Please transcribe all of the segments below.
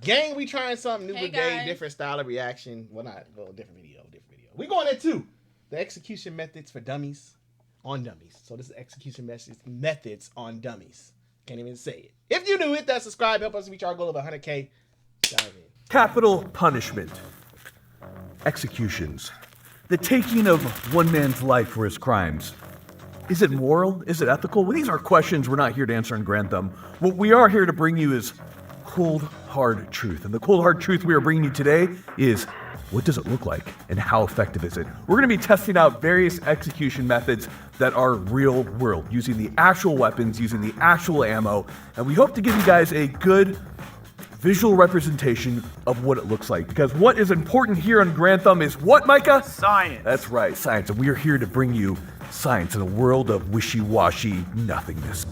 Gang, we trying something new Hey, today. guys. Different style of reaction. Well, different video. We going into the execution methods for dummies on dummies. So this is execution methods on dummies. Can't even say it. If you knew it, that subscribe. Help us reach our goal of 100K. Dive in. Capital punishment. Executions. The taking of one man's life for his crimes. Is it moral? Is it ethical? Well, these are questions we're not here to answer in Grand Thumb. What we are here to bring you is cold, hard truth. And the cold, hard truth we are bringing you today is, what does it look like and how effective is it? We're going to be testing out various execution methods that are real world, using the actual weapons, using the actual ammo, and we hope to give you guys a good visual representation of what it looks like. Because what is important here on Grand Thumb is what, Micah? Science. That's right, science. And we are here to bring you science in a world of wishy-washy nothingness.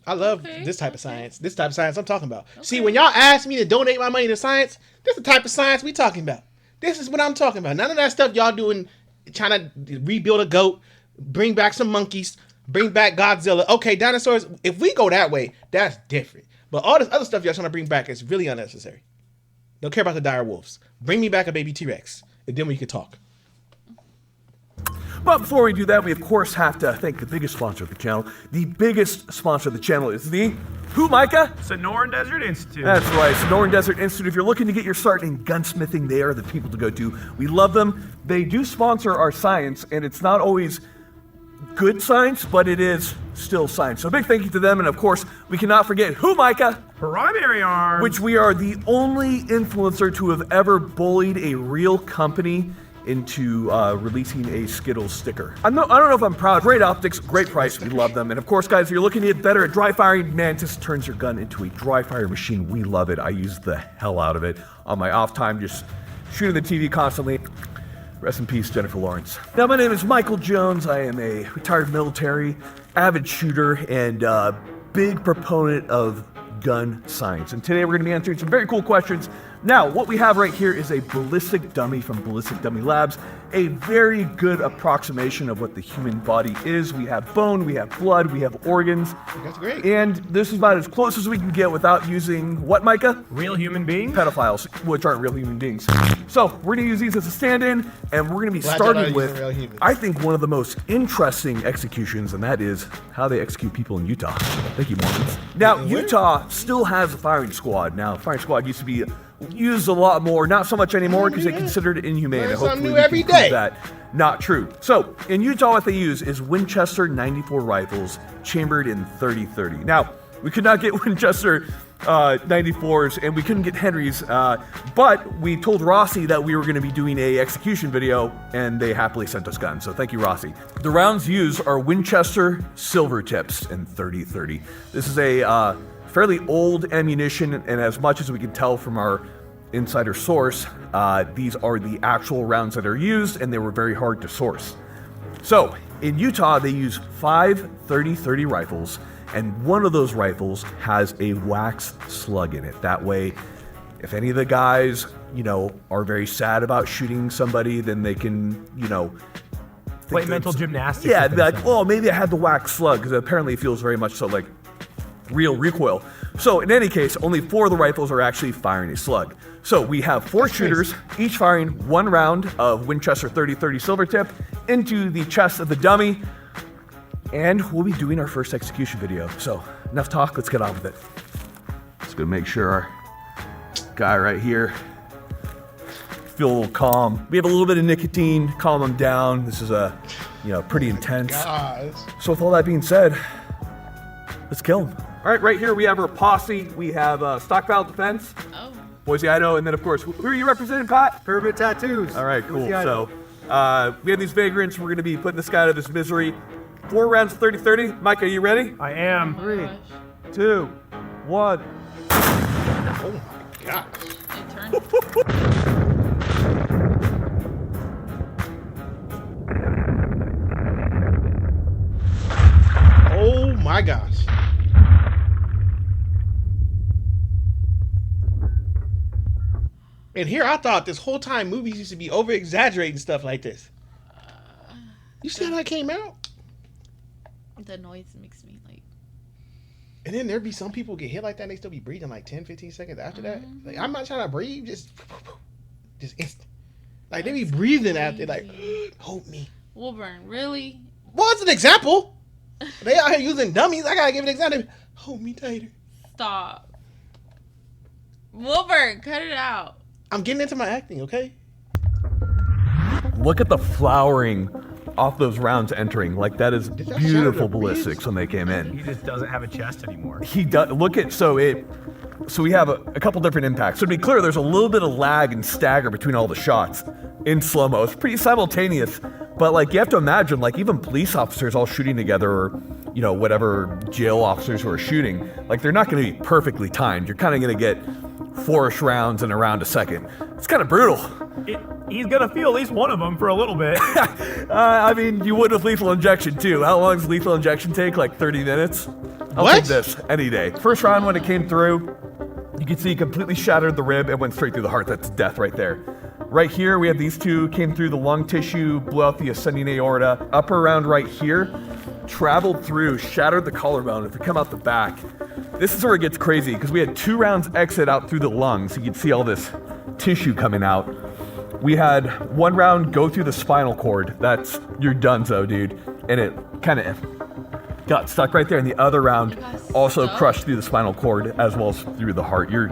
I love this type of science. This type of science I'm talking about. See, when y'all ask me to donate my money to science, this is the type of science we talking about. This is what I'm talking about. None of that stuff y'all doing, trying to rebuild a goat, bring back some monkeys, bring back Godzilla. Okay, dinosaurs, if we go that way, that's different. But all this other stuff y'all trying to bring back is really unnecessary. Don't care about the dire wolves. Bring me back a baby T-Rex, and then we can talk. But before we do that, we of course have to thank the biggest sponsor of the channel. The biggest sponsor of the channel is the who, Micah? Sonoran Desert Institute. That's right, Sonoran Desert Institute. If you're looking to get your start in gunsmithing, they are the people to go to. We love them. They do sponsor our science, and it's not always good science, but it is still science. So a big thank you to them, and of course, we cannot forget who, Micah? Primary Arms. Which we are the only influencer to have ever bullied a real company into releasing a Skittles sticker. I don't know if I'm proud. Great optics, great price, we love them. And of course, guys, if you're looking to get better at dry firing, Mantis turns your gun into a dry fire machine. We love it. I use the hell out of it on my off time, just shooting the TV constantly. Rest in peace, Jennifer Lawrence. Now, my name is Michael Jones. I am a retired military, avid shooter, and big proponent of gun science. And today we're going to be answering some very cool questions. Now, what we have right here is a ballistic dummy from Ballistic Dummy Labs, a very good approximation of what the human body is. We have bone, we have blood, we have organs. That's great. And this is about as close as we can get without using what, Micah? Real human beings. Pedophiles, which aren't real human beings. So we're going to use these as a stand-in, and we're going to be starting with, I think, one of the most interesting executions, and that is how they execute people in Utah. Thank you, Mormons. Now, Utah still has a firing squad. Now, firing squad used to be used a lot more, not so much anymore because they considered it inhumane. Learn And something hopefully new we every can prove day. that not true. So in Utah, what they use is Winchester 94 rifles chambered in 30-30. Now, we could not get Winchester 94s and we couldn't get Henrys, but we told Rossi that we were going to be doing a execution video, and they happily sent us guns. So thank you, Rossi. The rounds used are Winchester silver tips in 30-30. This is a fairly old ammunition, and as much as we can tell from our insider source, these are the actual rounds that are used, and they were very hard to source. So in Utah, they use 5 30-30 rifles, and one of those rifles has a wax slug in it. That way, if any of the guys, are very sad about shooting somebody, then they can, Play mental gymnastics. Yeah, be like, oh, maybe I had the wax slug, because apparently it feels very much so like real recoil. So in any case, only 4 of the rifles are actually firing a slug. So we have 4 shooters, each firing 1 round of Winchester 30-30 silver tip into the chest of the dummy, and we'll be doing our first execution video. So enough talk, let's get on with it. Just gonna make sure our guy right here feel a little calm. We have a little bit of nicotine, calm him down. This is pretty intense. So with all that being said, let's kill him. All right, right here we have our posse. We have Stockpile Defense, Boise, Idaho, and then of course, who are you representing, Pat? Permit Tattoos. All right, cool. So we have these vagrants. We're going to be putting this guy out of his misery. 4 rounds of 30-30. Mike, are you ready? I am. 3, 2, 1. Oh my gosh. It turned. Oh my gosh. And here I thought this whole time movies used to be over exaggerating stuff like this. You see how that came out? The noise makes me like. And then there'd be some people get hit like that and they still be breathing like 10, 15 seconds after that. Like, I'm not trying to breathe, just instant. Like, they be breathing after, like, hold me. Wilburn, really? Well, it's an example. They out here using dummies. I gotta give an example. Hold me tighter. Stop. Wilburn, cut it out. I'm getting into my acting, okay? Look at the flowering off those rounds entering. Like, that is beautiful ballistics when they came in. He just doesn't have a chest anymore. He does. Look at, so we have a couple different impacts. So to be clear, there's a little bit of lag and stagger between all the shots in slow-mo. It's pretty simultaneous, but like, you have to imagine, like, even police officers all shooting together, or, you know, whatever jail officers who are shooting, like, they're not going to be perfectly timed. You're kind of going to get 4-ish rounds in around a second. It's kind of brutal. He's gonna feel at least one of them for a little bit. I mean, you would with lethal injection too. How long does lethal injection take? Like 30 minutes? I'll take this any day. First round when it came through, you can see it completely shattered the rib and went straight through the heart. That's death right there. Right here, we have these two, came through the lung tissue, blew out the ascending aorta. Upper round right here, traveled through, shattered the collarbone. If we come out the back, this is where it gets crazy, because we had 2 rounds exit out through the lungs. You can see all this tissue coming out. We had 1 round go through the spinal cord. That's, you're donezo, dude. And it kind of got stuck right there. And the other round also crushed through the spinal cord as well as through the heart. You're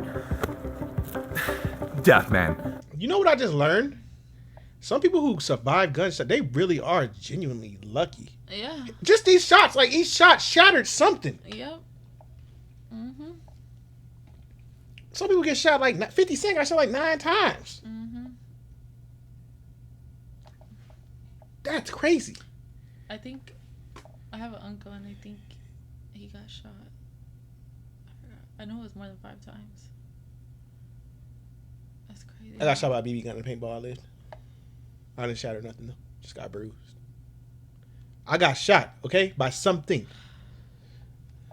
death, man. You know what I just learned? Some people who survive gunshots, they really are genuinely lucky. Yeah. Just these shots, like each shot shattered something. Yep. Mm-hmm. Some people get shot like 50 Cent got shot like 9 times. Mm-hmm. That's crazy. I think I have an uncle and I think he got shot. I forgot. I know it was more than 5 times. That's crazy. I got shot by a BB gun in a paintball. I lived. I didn't shatter nothing though. Just got bruised. I got shot, okay, by something.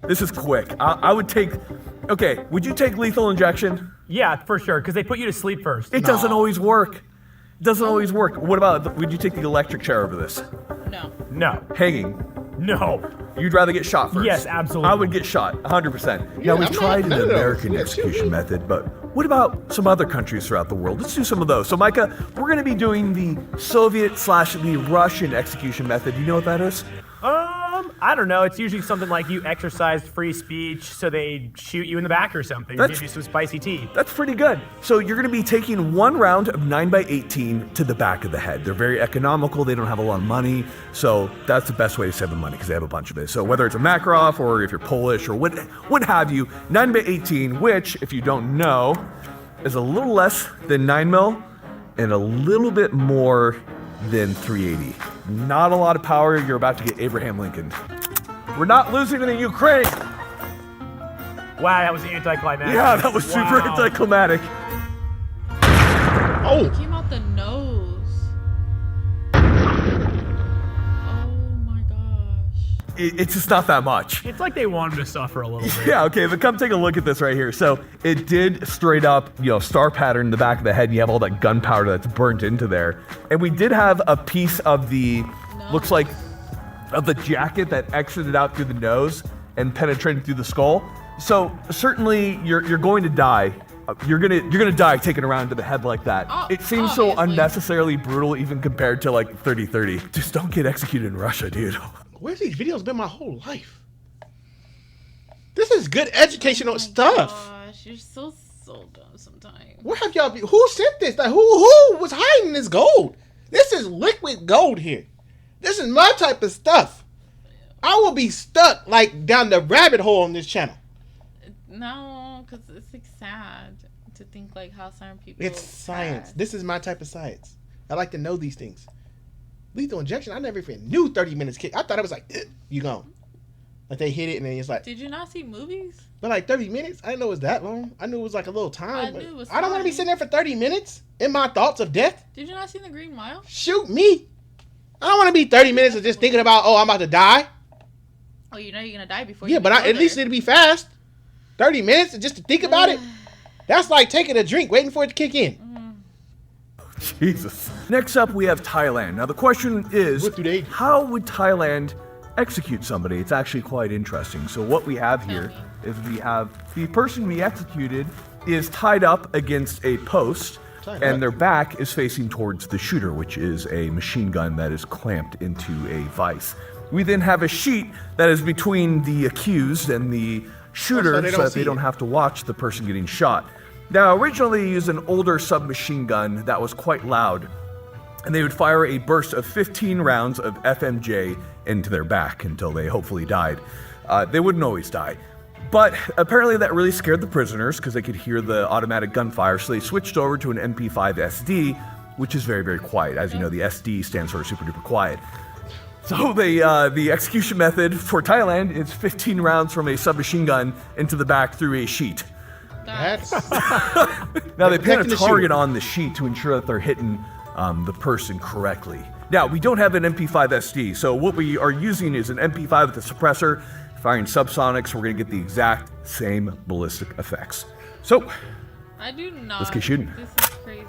This is quick. I would take, okay, would you take lethal injection? Yeah, for sure, because they put you to sleep first. It doesn't always work. It doesn't always work. What about, would you take the electric chair over this? No. No. Hanging. No. You'd rather get shot first? Yes, absolutely. I would get shot, 100%. Yeah, Now, we I'm tried not- an none of American those. execution method, but what about some other countries throughout the world? Let's do some of those. So, Micah, we're going to be doing the Soviet/the Russian execution method. You know what that is? I don't know. It's usually something like you exercised free speech, so they shoot you in the back or something. Or give you some spicy tea. That's pretty good. So you're going to be taking 1 round of 9x18 to the back of the head. They're very economical. They don't have a lot of money. So that's the best way to save the money because they have a bunch of it. So whether it's a Makarov or if you're Polish or what have you, 9x18, which, if you don't know, is a little less than 9mm and a little bit more than 380. Not a lot of power. You're about to get Abraham Lincoln. We're not losing to the Ukraine. Wow, that was anticlimactic. Yeah, that was super anticlimactic. Oh! It came out the nose. Oh my gosh. It's just not that much. It's like they want him to suffer a little bit. Yeah, okay, but come take a look at this right here. So it did straight up, star pattern in the back of the head, and you have all that gunpowder that's burnt into there. And we did have a piece of the, looks like, of the jacket that exited out through the nose and penetrated through the skull. So certainly you're going to die. You're gonna die taking a round to the head like that. It seems so unnecessarily brutal even compared to like 30-30. Just don't get executed in Russia, dude. Where's these videos been my whole life? This is good educational stuff. Gosh, you're so dumb sometimes. Where have y'all been? Who sent this? Like, who was hiding this gold? This is liquid gold here. This is my type of stuff. I will be stuck like down the rabbit hole on this channel. No, because it's like sad to think like how certain people. It's science. This is my type of science. I like to know these things. Lethal injection, I never even knew 30 minutes kick. I thought it was like, you gone. Like they hit it and then it's like. Did you not see movies? But like 30 minutes? I didn't know it was that long. I knew it was like a little time. I knew it was I don't want to be fine. sitting there for 30 minutes in my thoughts of death. Did you not see The Green Mile? Shoot me. I don't want to be 30 minutes of just thinking about, oh, I'm about to die. Oh, you know you're gonna die before. Yeah, you but go at least there. it'll be fast. 30 minutes just to think about it. That's like taking a drink, waiting for it to kick in. Jesus. Next up, we have Thailand. Now, the question is, What do they do? how would Thailand execute somebody? It's actually quite interesting. So what we have here is we have the person we executed is tied up against a post, and their back is facing towards the shooter, which is a machine gun that is clamped into a vise. We then have a sheet that is between the accused and the shooter so that they don't have to watch the person getting shot. Now, originally they used an older submachine gun that was quite loud, and they would fire a burst of 15 rounds of FMJ into their back until they hopefully died. They wouldn't always die. But apparently that really scared the prisoners because they could hear the automatic gunfire, so they switched over to an MP5 SD, which is very, very quiet. As you know, the SD stands for super duper quiet. So the execution method for Thailand is 15 rounds from a submachine gun into the back through a sheet. That's Now they pin a target on the sheet to ensure that they're hitting the person correctly. Now, we don't have an MP5 SD, so what we are using is an MP5 with a suppressor, firing subsonics. We're going to get the exact same ballistic effects. So, I do not. Let's get shooting. This is crazy.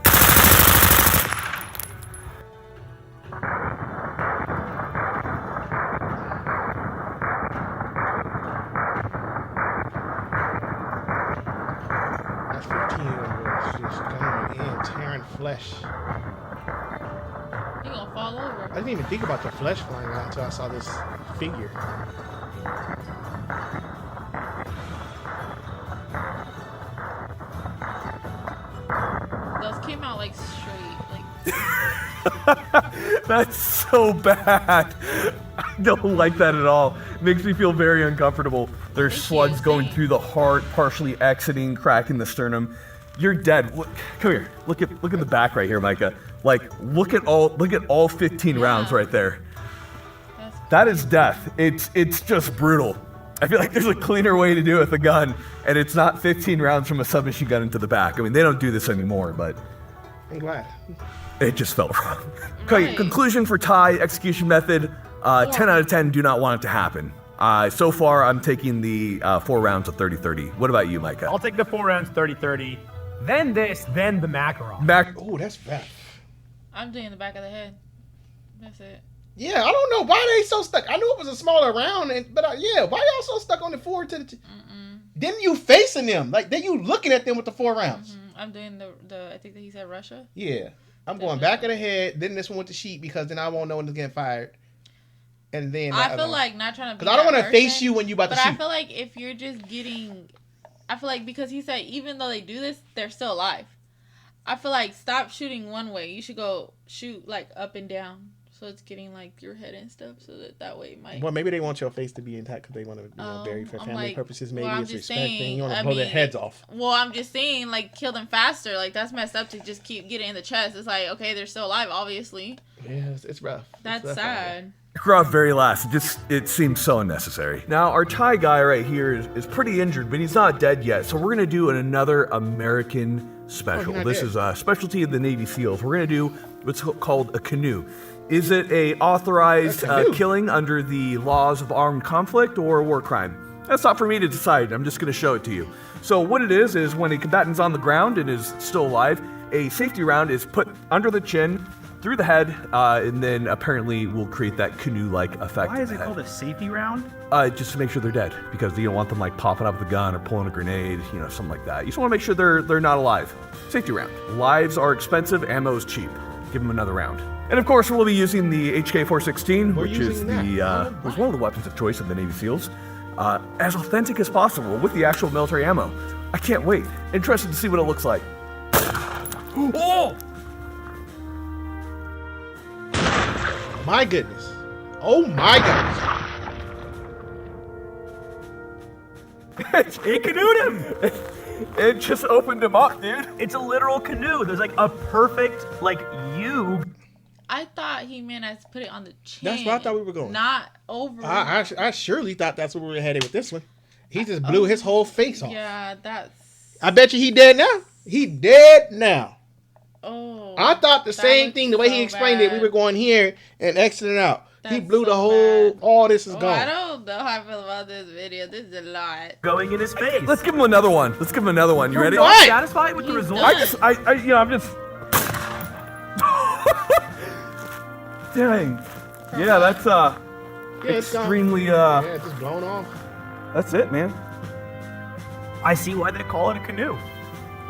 that 15 was just going in, tearing flesh. He gonna fall over. I didn't even think about the flesh flying out until I saw this figure. Those came out like straight, like. That's so bad. I don't like that at all. Makes me feel very uncomfortable. There's slugs going through the heart, partially exiting, cracking the sternum. You're dead. Look, come here. Look at the back right here, Micah. Like, look at all 15 rounds right there. That is death. It's just brutal. I feel like there's a cleaner way to do it with a gun, and it's not 15 rounds from a submachine gun into the back. I mean, they don't do this anymore, but I'm glad. It just felt wrong. Okay, conclusion for Thai execution method. 10 out of 10 do not want it to happen. So far, I'm taking the 4 rounds of 30-30. What about you, Micah? I'll take the 4 rounds 30-30. Then this, then the Makarov. Oh, that's bad. I'm doing the back of the head. That's it. Yeah, I don't know why they so stuck. I knew it was a smaller round, but yeah, why y'all so stuck on the 4 to the? Then you facing them, like then you looking at them with the 4 rounds. I'm doing the. I think that he said Russia. Yeah, I'm going back of the head. Then this one with the sheet because then I won't know when it's getting fired. And then I feel like not trying to. Because I don't want to face you when you about to shoot. But I feel like if you're just getting, I feel like because he said even though they do this, they're still alive. I feel like stop shooting one way. You should go shoot like up and down. So it's getting like your head and stuff, so that way it might. Well, maybe they want your face to be intact because they want to bury for family purposes. Maybe it's respect thing. You want to blow their heads off. Well, I'm just saying, like, kill them faster. Like that's messed up to just keep getting in the chest. It's like, okay, they're still alive, obviously. Yeah, it's rough. That's sad. Rough, very last. It seems so unnecessary. Now, our Thai guy right here is pretty injured, but he's not dead yet. So we're gonna do another American special. This is a specialty of the Navy SEALs. We're gonna do what's called a canoe. Is it a authorized killing under the laws of armed conflict or a war crime? That's not for me to decide. I'm just going to show it to you. So what it is when a combatant's on the ground and is still alive, a safety round is put under the chin, through the head, and then apparently will create that canoe-like effect. Why is it called a safety round? Just to make sure they're dead, because you don't want them like popping up with a gun or pulling a grenade, something like that. You just want to make sure they're not alive. Safety round. Lives are expensive, ammo is cheap. Give them another round. And of course, we'll be using the HK-416, which is was one of the weapons of choice of the Navy SEALs, as authentic as possible with the actual military ammo. I can't wait. Interested to see what it looks like. Oh! My goodness. Oh my goodness. It canoed him. It just opened him up, dude. It's a literal canoe. There's like a perfect U. I thought he meant as put it on the chin. That's where I thought we were going. Not over. I surely thought that's where we were headed with this one. He just blew his whole face off. Yeah, that's. I bet you he dead now. He dead now. Oh. I thought the same thing. The way he explained it, we were going here and exiting out. He blew the whole. All this is gone. I don't know how I feel about this video. This is a lot. Going in his face. Let's give him another one. You ready? What? Are you satisfied with the result? I'm just. Dang. Yeah, that's it's extremely gone. Yeah, it's just blown off. That's it, man. I see why they call it a canoe.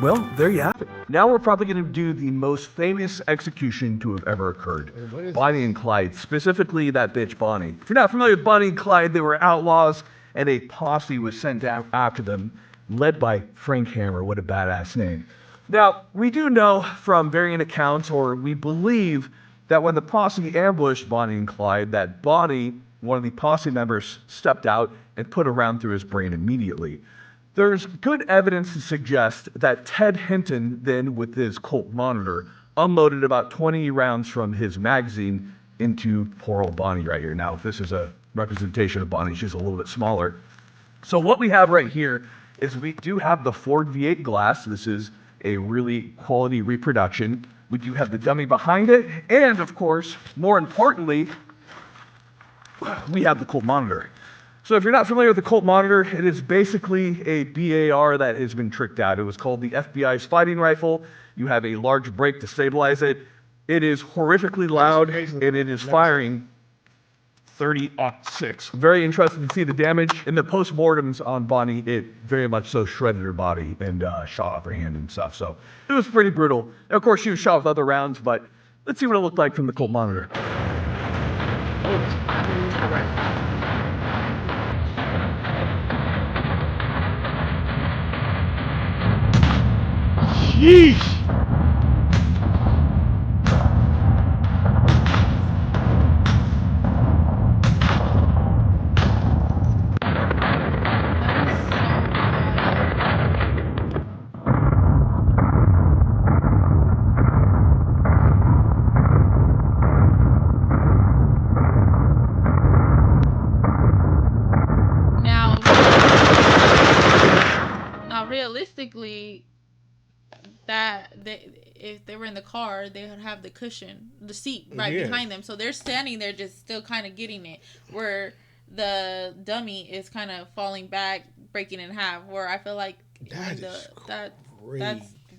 Well, there you have it. Now we're probably going to do the most famous execution to have ever occurred. Bonnie and Clyde, specifically that bitch Bonnie. If you're not familiar with Bonnie and Clyde, they were outlaws, and a posse was sent out after them, led by Frank Hammer. What a badass name. Now, we do know from varying accounts, or we believe, that when the posse ambushed Bonnie and Clyde, that Bonnie, one of the posse members, stepped out and put a round through his brain immediately. There's good evidence to suggest that Ted Hinton, then with his Colt Monitor, unloaded about 20 rounds from his magazine into poor old Bonnie right here. Now, if this is a representation of Bonnie, she's a little bit smaller. So what we have right here is we do have the Ford V8 glass. This is a really quality reproduction. We do have the dummy behind it, and of course, more importantly, we have the Colt Monitor. So if you're not familiar with the Colt Monitor, it is basically a BAR that has been tricked out. It was called the FBI's fighting rifle. You have a large brake to stabilize it. It is horrifically loud, and it is firing 30-06. Very interesting to see the damage. In the post-mortems on Bonnie, it very much so shredded her body and shot off her hand and stuff. So it was pretty brutal. And of course, she was shot with other rounds, but let's see what it looked like from the Colt Monitor. Yeesh. Now, realistically, if they were in the car, they would have the cushion, the seat right behind them. So they're standing there just still kind of getting it. Where the dummy is kind of falling back, breaking in half. Where I feel like that's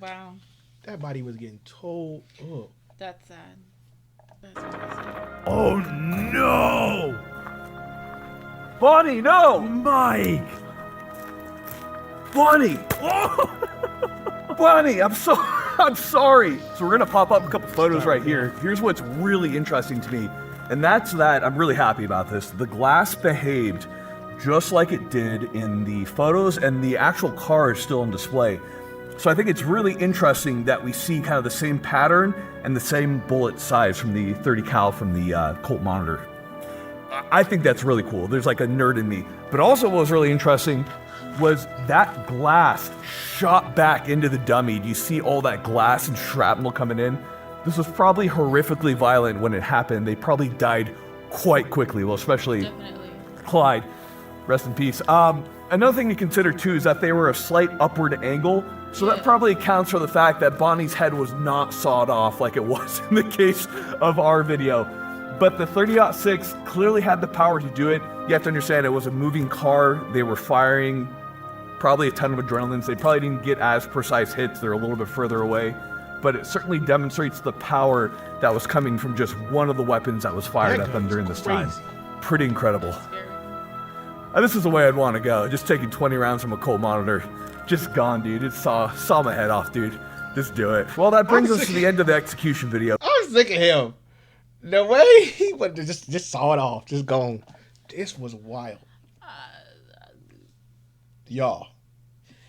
wow. That body was getting towed up. That's sad. That's really sad. Oh no! Bonnie, no! Mike! Bonnie! Oh! Bonnie, I'm sorry. So we're gonna pop up a couple photos right here. Here's what's really interesting to me, and that's that I'm really happy about this. The glass behaved just like it did in the photos, and the actual car is still on display. So I think it's really interesting that we see kind of the same pattern and the same bullet size from the 30 cal from the Colt Monitor. I think that's really cool. There's like a nerd in me. But also what was really interesting was that glass shot back into the dummy. Do you see all that glass and shrapnel coming in? This was probably horrifically violent when it happened. They probably died quite quickly. Well, especially Clyde. Rest in peace. Another thing to consider too is that they were a slight upward angle. So that probably accounts for the fact that Bonnie's head was not sawed off like it was in the case of our video. But the 30-06 clearly had the power to do it. You have to understand it was a moving car. They were firing probably a ton of adrenaline. So they probably didn't get as precise hits. They're a little bit further away. But it certainly demonstrates the power that was coming from just one of the weapons that was fired at them during this time. Pretty incredible. This is the way I'd want to go. Just taking 20 rounds from a Colt Monitor. Just gone, dude. It saw my head off, dude. Just do it. Well, that brings us to the end of the execution video. I was sick of him. The way he would just saw it off, just gone. This was wild. Y'all.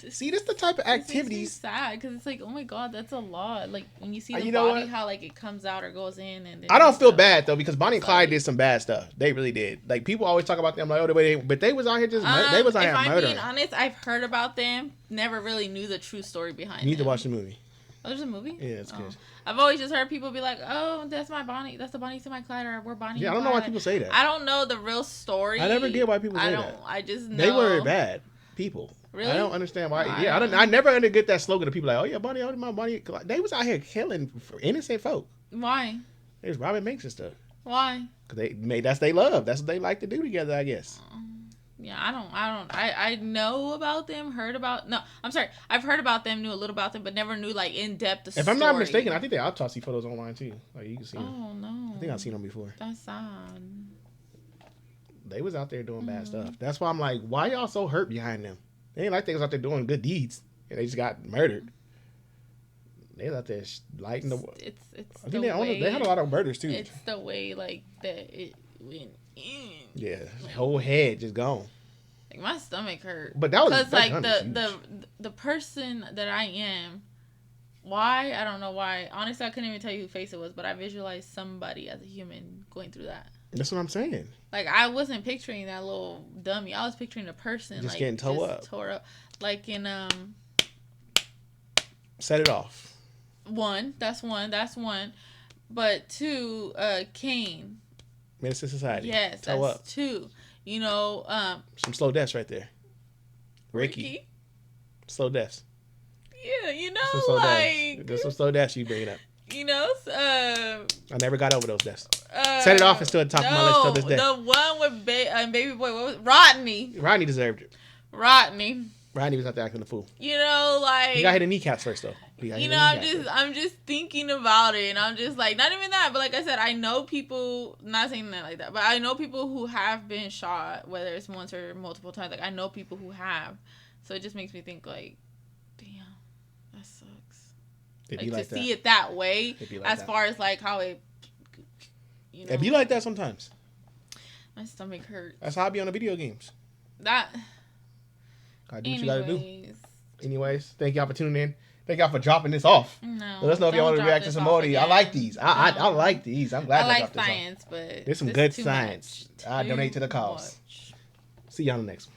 See, this the type of activities. It's sad because it's like, oh my god, that's a lot. Like when you see the know body, what? how like it comes out or goes in, and then I don't feel bad though because Bonnie and Clyde did some bad stuff. They really did. Like people always talk about them like, oh, the way but they was out here just they was out here murdering. If I'm being honest, I've heard about them. Never really knew the true story behind. You need them. to watch the movie. Oh, there's a movie? Yeah, it's good. I've always just heard people be like, oh, that's my Bonnie. That's the Bonnie to my Clyde, or we're Bonnie. Yeah, I don't know why people say that. I don't know the real story. I never get why people say that. I just know. They were bad people. Really? I don't understand why. I never understood that slogan of people like, oh yeah, Bonnie, oh my Bonnie. They was out here killing innocent folk. Why? They was robbing banks and stuff. Why? Cause that's they love. That's what they like to do together, I guess. Yeah, I know about them, I've heard about them, knew a little about them, but never knew like in depth the story. If I'm not mistaken, I think they autopsy photos online too. Like you can see them. Oh no. I think I've seen them before. That's sad. They was out there doing bad stuff. That's why I'm like, why y'all so hurt behind them? They ain't like they was out there doing good deeds and they just got murdered. They was out there lighting the. It's I think they had a lot of murders too. It's the way like that it went in. Yeah, whole head just gone. Like my stomach hurt. But that was because like the person that I am. Why? I don't know why. Honestly, I couldn't even tell you who face it was, but I visualized somebody as a human going through that. That's what I'm saying. Like, I wasn't picturing that little dummy. I was picturing a person. Just like, getting tore up. Like in, Set It Off. That's one. But two, Kane. Menace to Society. Yes, Toe that's up. two. You know, some slow deaths right there. Ricky. Slow deaths. Yeah, you know, like... There's some slow deaths you bringing up. You know, I never got over those deaths. Set It Off is still at the top of my list till this day. The one with Baby Boy, what was Rodney. Rodney deserved it. Rodney was out there acting a fool. You know, like... He got hit in the kneecaps first, though. You know, I'm just thinking about it, and I'm just like, not even that, but like I said, I know people, not saying that like that, but I know people who have been shot, whether it's once or multiple times. Like, I know people who have. So it just makes me think, like, damn, that sucks. Like, to see it that way, as far as like how it, you know. It'd be like that sometimes. My stomach hurts. That's how I be on the video games. That. Gotta do what you gotta do. Anyways, thank y'all for tuning in. Thank y'all for dropping this off. No. Let us know if y'all want to react to some more of these. I like these. I like these. I'm glad I dropped this off. I like science, but there's some good science. I donate to the cause. See y'all in the next one.